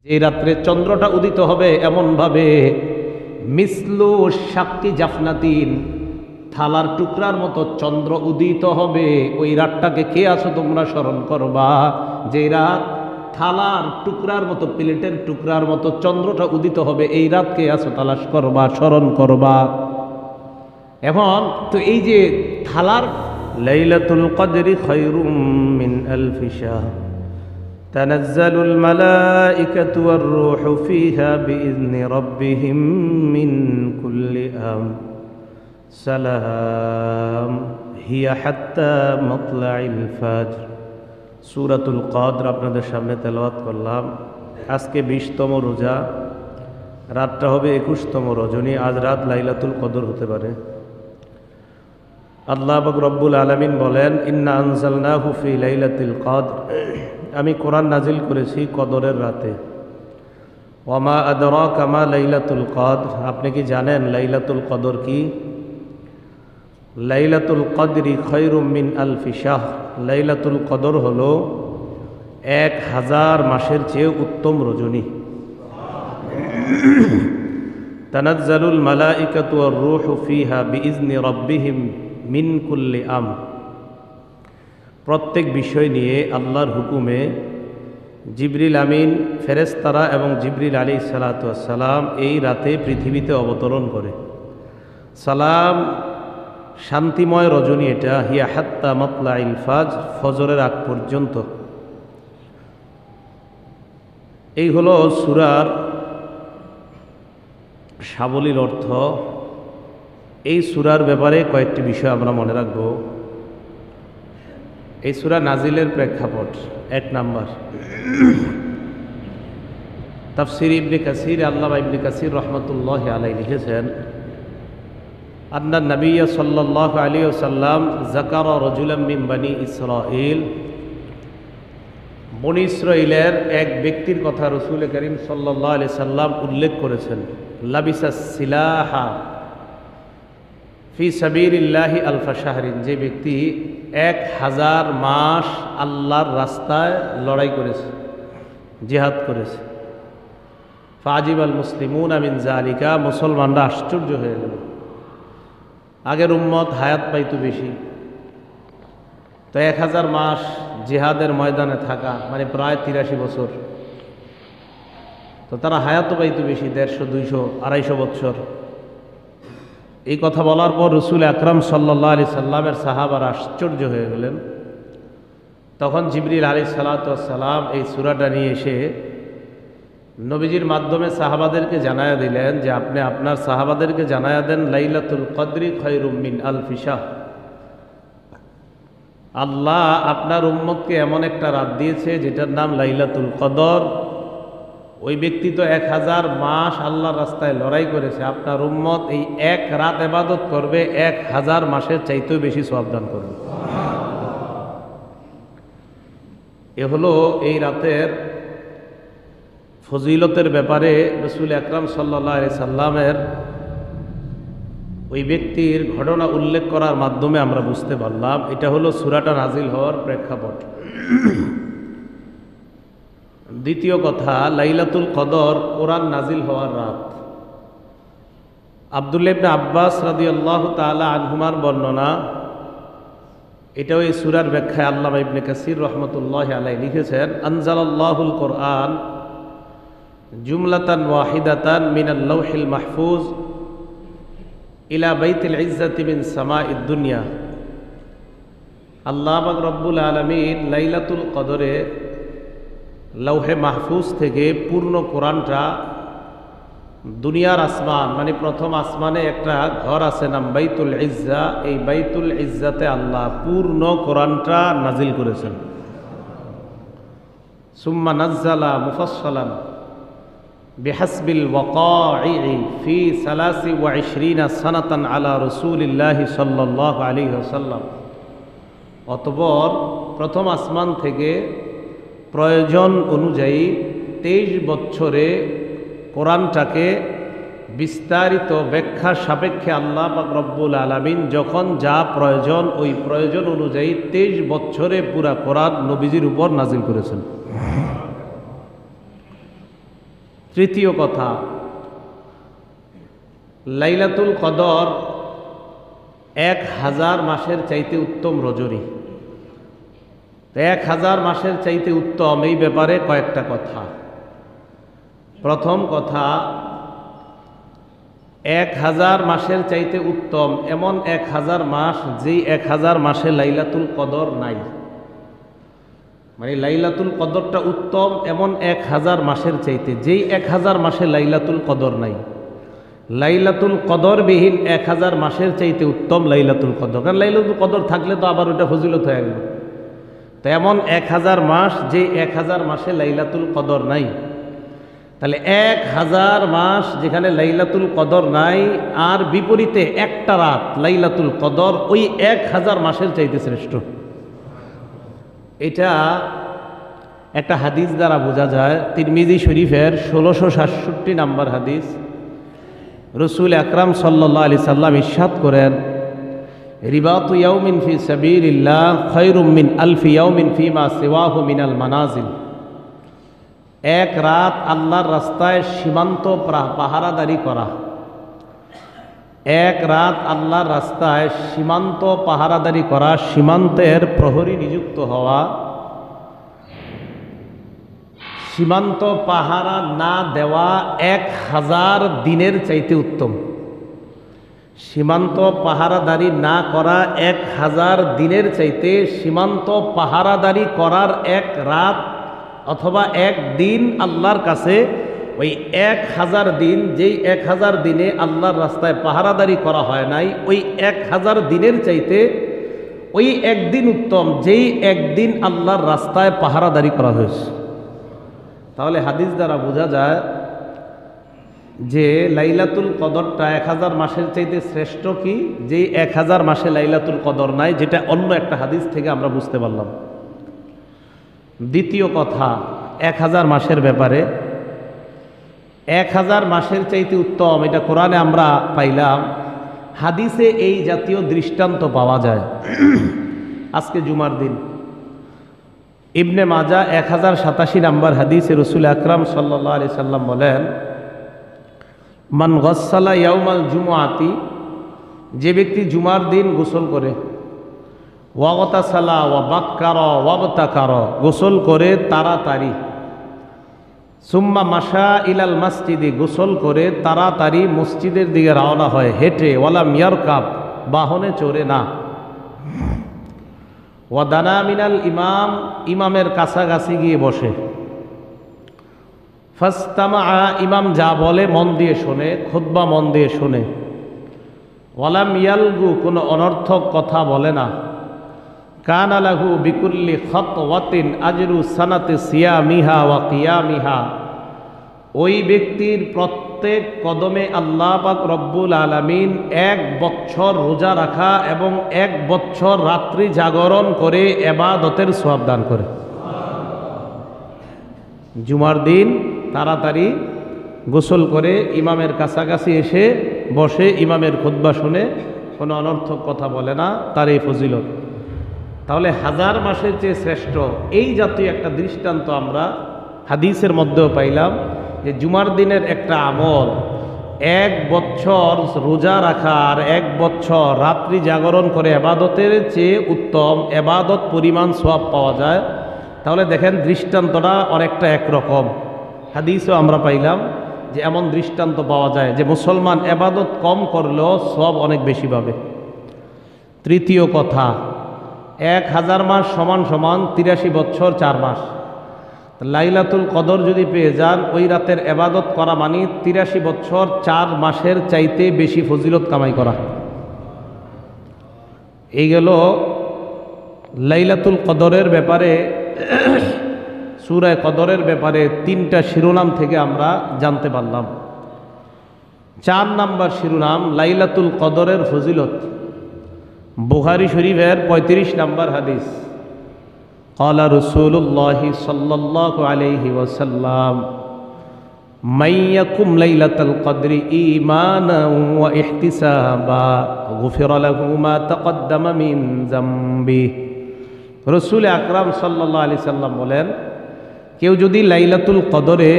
যে রাত্রে চন্দ্রটা উদিত হবে এমন ভাবে মিসলু শাক্তি জাফনাতিন, থালার টুকরার মতো চন্দ্র উদিত হবে। ওই রাতটাকে কে আছো তোমরা স্মরণ করবা, যে রাত থালার টুকরার মতো, প্লেটের টুকরার মতো চন্দ্রটা উদিত হবে, এই রাত কে আছো তালাশ করবা, স্মরণ করবা। এখন তো এই যে থালার লাইলাতুল কদরি খায়রুম মিন আলফি শাহর তানাজ্জালুল মালাইকাতু ওয়ার রূহু ফিহা বিইذনি রাব্বিহিম মিন কুল্লি আমর সালাম হিয়া হাত্তা মাতলাইল ফাজর। সূরাতুল কদর আপনাদের সামনে তেলাওয়াত করলাম। আজকে 20তম রোজা, রাতটা হবে 21তম রজনী। আজ রাত লাইলাতুল কদর হতে পারে। আল্লাহ পাক রব্বুল আলামিন বলেন, ইন্না আনজালনাহু ফি লাইলাতিল কদর, আমি কোরআন নাজিল করেছি কদরের রাতে। ওয়ামা আদরাকা মা লাইলাতুল কদর, আপনি কি জানেন লাইলাতুল কদর কি? লাইলাতুল কদরি খায়রুম মিন আলফি শাহর, লাইলাতুল কদর হলো 1000 মাসের চেয়ে উত্তম রজনী। তানাজ্জালুল মালাইকাতু ওয়ার রূহু ফিহা বিইذনি রাব্বিহিম মিন কুল্লি আমর, প্রত্যেক বিষয় নিয়ে আল্লাহর হুকুমে জিবরিল আমিন, ফেরেশতারা এবং জিবরিল আলাইহিস সালাতু ওয়াস সালাম এই রাতে পৃথিবীতে অবতরণ করে। সালাম শান্তিময় রজনী এটা, হিয়া হাত্তা মাতলাইল ফাজর, ফজরের আগ পর্যন্ত। এই হলো সূরার সাবলীল অর্থ। এই সূরার ব্যাপারে কয়েকটি বিষয় আমরা মনে রাখব। এই সূরা নাজিলের প্রেক্ষাপট 1 নাম্বার, তাফসীর ইবনে কাসির, আল্লামা ইবনে কাসির রহমাতুল্লাহি আলাইহি লিখেছেন, আন্না নবিয়্য সাল্লাল্লাহু আলাইহি ওয়াসাল্লাম যাকারা রাজুলাম মিন বনি ইসরাঈল, বনি ইসরাঈলের এক ব্যক্তির কথা রাসূল করিম সাল্লাল্লাহু আলাইহি সাল্লাম উল্লেখ করেছেন। লাবিসাস সিলাহা ফি সাবিলিল্লাহি আলফা শাহরিন, যে ব্যক্তি 1000 মাস আল্লাহর রাস্তায় লড়াই করেছে, জিহাদ করেছে। ফাজিবাল মুসলিমুনা মিন যালিকা, মুসলমানরা আশ্চর্য হয়ে গেল। আগের উম্মত হায়াত পাইতো বেশি, তো 1000 মাস জিহাদের ময়দানে থাকা মানে প্রায় 83 বছর, তো তারা হায়াতও পাইতো বেশি, 150, 200, 250 বছর। এই কথা বলার পর রাসূল আকরাম সাল্লাল্লাহু আলাইহি সাল্লামের সাহাবারা আশ্চর্য হয়ে গেলেন। তখন জিবরিল আলাইহিস সালাতু ওয়াস সালাম এই সূরাটা নিয়ে এসে নবীজির মাধ্যমে সাহাবাদেরকে জানায়া দিলেন যে আপনি আপনার সাহাবাদেরকে জানায়া দেন লাইলাতুল কদরি খায়রুম মিন আলফি শাহর, আল্লাহ আপনার উম্মতকে এমন একটা রাত দিয়েছে যেটার নাম লাইলাতুল কদর। ওই ব্যক্তি তো 1000 মাস আল্লাহর রাস্তায় লড়াই করেছে, আপনার উম্মত এই 1 রাত ইবাদত করবে, 1000 মাসের চাইতেও বেশি সওয়াব দান করবে। এ হলো এই রাতের ফজিলতের ব্যাপারে রাসূল আকরাম সাল্লাল্লাহু আলাইহি সাল্লামের ওই ব্যক্তির ঘটনা উল্লেখ করার মাধ্যমে আমরা বুঝতে পারলাম এটা হলো সূরাটা নাজিল হওয়ার প্রেক্ষাপট। দ্বিতীয় কথা, লাইলাতুল কদর কোরআন নাজিল হওয়ার রাত। আব্দুল্লাহ ইবনে আব্বাস রাদিয়াল্লাহু তাআলা আনহুমার বর্ণনা, এটাও এই সূরার ব্যাখ্যায় আল্লামা ইবনে কাসির রাহমাতুল্লাহি আলাইহি লিখেছেন, আনজালাল্লাহুল কোরআন জুমলাতান ওয়াহিদাতান মিনাল লাওহিল মাহফুজ ইলা বাইতিল ইজ্জাতি মিন সামাইদ দুনিয়া। আল্লাহ পাক রব্বুল আলামিন লাইলাতুল কদরে লৌহে মাহফুজ থেকে পূর্ণ কোরআনটা দুনিয়ার আসমান মানে প্রথম আসমানে একটা ঘর আছে নাম বাইতুল ইজ্জা, এই বাইতুল ইজ্জাতে আল্লাহ পূর্ণ কোরআনটা নাজিল করেছেন। সুম্মা নাজ্জালা মুফাসসালান বিহাসবিল ওয়াকাঈ ফি 23 সানাতান আলা রাসূলিল্লাহি সাল্লাল্লাহু আলাইহি ওয়াসাল্লাম। অতঃপর প্রথম আসমান থেকে প্রয়োজন অনুযায়ী 23 বছরে কোরআনটাকে বিস্তারিত ব্যাখ্যা সাপেক্ষে আল্লাহ পাক রব্বুল আলামিন যখন যা প্রয়োজন ওই প্রয়োজন অনুযায়ী 23 বছরে পুরা কোরআন নবীজির উপর নাজিল করেছেন। তৃতীয় কথা, লাইলাতুল কদর 1000 মাসের চাইতে উত্তম রজনী। 1000 মাসের চাইতে উত্তম এই ব্যাপারে কয়েকটা কথা। প্রথম কথা, 1000 মাসের চাইতে উত্তম এমন 1000 মাস, যেই 1000 মাসে লাইলাতুল কদর নাই। মানে লাইলাতুল কদরটা উত্তম এমন 1000 মাসের চাইতে, যেই 1000 মাসে লাইলাতুল কদর নাই। লাইলাতুল কদরবিহীন 1000 মাসের চাইতে উত্তম লাইলাতুল কদর। কারণ লাইলাতুল কদর থাকলে তো আবার ওটা ফজিলত হয়ে গেল। তো এমন 1000 মাস, যে 1000 মাসে লাইলাতুল কদর নাই। তাহলে 1000 মাস যেখানে লাইলাতুল কদর নাই, আর বিপরীতে একটা রাত লাইলাতুল কদর, ওই 1000 মাসের চাইতে শ্রেষ্ঠ। এটা একটা হাদিস দ্বারা বোঝা যায়। তিরমিজি শরীফের 1667 নম্বর হাদিস। রসুল আকরাম সাল্লাল্লাহু আলাইহি সাল্লাম ইরশাদ করেন, রিবাতু ইয়াউমিন ফি সাবিলিল্লাহ খায়রুম মিন আলফি ইয়াউমিন ফিমা সিওয়াহু মিনাল মানাজিল। এক রাত আল্লাহর রাস্তায় সীমান্ত পাহারাদারি করা, এক রাত আল্লাহর রাস্তায় সীমান্ত পাহারাদারি করা, সীমান্তের প্রহরী নিযুক্ত হওয়া, সীমান্ত পাহারা না দেওয়া 1000 দিনের চাইতে উত্তম। সীমান্ত পাহারাদারি না করা 1000 দিনের চাইতে সীমান্ত পাহারাদারি করার এক রাত অথবা এক দিন আল্লাহর কাছে, ওই 1000 দিন, যেই 1000 দিনে আল্লাহর রাস্তায় পাহারাদারি করা হয় নাই, ওই 1000 দিনের চাইতে ওই একদিন উত্তম, যেই একদিন আল্লাহর রাস্তায় পাহারাদারি করা হয়েছে। তাহলে হাদিস দ্বারা বোঝা যায় যে লাইলাতুল কদরটা 1000 মাসের চাইতে শ্রেষ্ঠ কি, যেই 1000 মাসে লাইলাতুল কদর নাই, যেটা অন্য একটা হাদিস থেকে আমরা বুঝতে পারলাম। দ্বিতীয় কথা, 1000 মাসের ব্যাপারে, 1000 মাসের চাইতে উত্তম, এটা কোরআনে আমরা পাইলাম, হাদিসে এই জাতীয় দৃষ্টান্ত পাওয়া যায়। আজকে জুমার দিন, ইবনে মাজা 1087 নম্বর হাদিসে রসুল আকরাম সাল্লাল্লাহু আলাইহি সাল্লাম বলেন, মান গসসালা ইয়াউমাল জুমআতি, যে ব্যক্তি জুমার দিন গোসল করে, ওয়াগতাসালা ওয়া বাক্কারা ওয়াবতাকারা, গোসল করে তাড়াতাড়ি, সুম্মা মাশা ইলাল মসজিদে, গোসল করে তাড়াতাড়ি মসজিদের দিকে রওনা হয় হেঁটে, ওয়ালাম ইয়ারকাব, বাহনে চড়ে না, ওয়াদানা মিনাল ইমাম, ইমামের কাছাকাছি গিয়ে বসে, ফাস্তামা, ইমাম যা বলে মন দিয়ে শোনে, খুতবা মন দিয়ে শোনে, ওয়ালাম ইয়ালগু, কোনো অনর্থক কথা বলে না, কানা লাহু বিকুল্লি খাতওয়াতিন আজরু সানাতি সিয়ামিহা ওয়া কিয়ামিহা, ওই ব্যক্তির প্রত্যেক কদমে আল্লাহ পাক রব্বুল আলামিন 1 বছর রোজা রাখা এবং 1 বছর রাত্রি জাগরণ করে ইবাদতের সওয়াব দান করে। জুমার দিন তাড়াতাড়ি গোসল করে ইমামের কাছাকাছি এসে বসে, ইমামের খুতবা শুনে, কোনো অনর্থক কথা বলে না, তার এই ফজিলত। তাহলে 1000 মাসের চেয়ে শ্রেষ্ঠ এই জাতীয় একটা দৃষ্টান্ত আমরা হাদিসের মধ্যেও পাইলাম, যে জুমার দিনের একটা আমল 1 বছর রোজা রাখা আর 1 বছর রাত্রি জাগরণ করে এবাদতের চেয়ে উত্তম, এবাদত পরিমাণ সওয়াব পাওয়া যায়। তাহলে দেখেন দৃষ্টান্তটা অনেকটা একরকম। হাদিসও আমরা পাইলাম যে এমন দৃষ্টান্ত পাওয়া যায় যে মুসলমান এবাদত কম করলেও সওয়াব অনেক বেশি পাবে। তৃতীয় কথা, 1000 মাস সমান সমান 83 বছর 4 মাস। লাইলাতুল কদর যদি পেয়ে যান, ওই রাতের এবাদত করা মানে 83 বছর 4 মাসের চাইতে বেশি ফজিলত কামাই করা। এই গেল লাইলাতুল কদরের ব্যাপারে, সূরা কদরের ব্যাপারে 3টা শিরোনাম থেকে আমরা জানতে পারলাম। 4 নাম্বার শিরোনাম, লাইলাতুল কদরের ফজিলত। বুখারী শরীফের 35 নম্বর হাদিস, ক্বালা রাসূলুল্লাহি সাল্লাল্লাহু আলাইহি ওয়াসাল্লাম, মান ইয়াকুম লাইলাতাল কদরি ঈমানান ওয়া ইহতিসাবা গুফিরা লাহু মা তাকদ্দামা মিন যামবি। রাসূল আকরাম সাল্লাল্লাহু আলাইহি সাল্লাম বলেন, কেউ যদি লাইলাতুল কদরে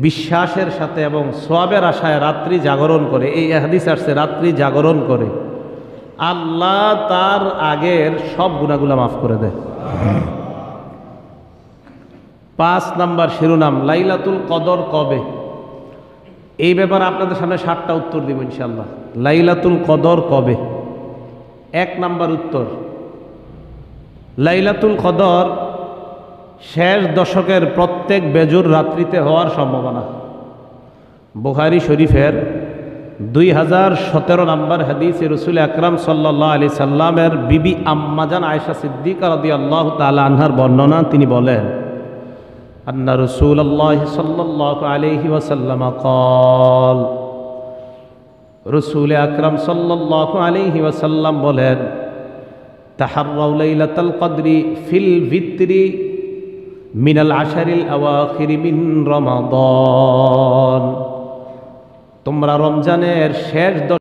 বিশ্বাসের সাথে এবং সওয়াবের আশায় রাত্রি জাগরণ করে, এই হাদিস আসছে রাত্রি জাগরণ করে, আল্লাহ তার আগের সব গুনাহগুলো মাফ করে দেয়। 5 নাম্বার শিরোনাম লাইলাতুল কদর কবে? এই ব্যাপারে আপনাদের সামনে 7টা উত্তর দিব ইনশাআল্লাহ। লাইলাতুল কদর কবে? 1 নাম্বার উত্তর, লাইলাতুল কদর শেষ দশকের প্রত্যেক বেজুর রাত্রিতে হওয়ার সম্ভাবনা। বুখারী শরীফের 2017 নম্বর হাদিসে রাসূল আকরাম সাল্লাল্লাহু আলাইহি সাল্লামের বিবি আম্মাজান আয়েশা সিদ্দিকা রাদিয়াল্লাহু তাআলা আনহার বর্ণনা, তিনি বলেন আন্না রাসূলুল্লাহ সাল্লাল্লাহু আলাইহি ওয়াসাল্লাম قال, রাসূল আকরাম সাল্লাল্লাহু আলাইহি ওয়াসাল্লাম বলেন তাহাররাউ লাইলাতাল কদরি ফিল ভিতরি মিনাল আশারিল আওয়াখির মিন রমাদান, তোমরা রমজানের শেষ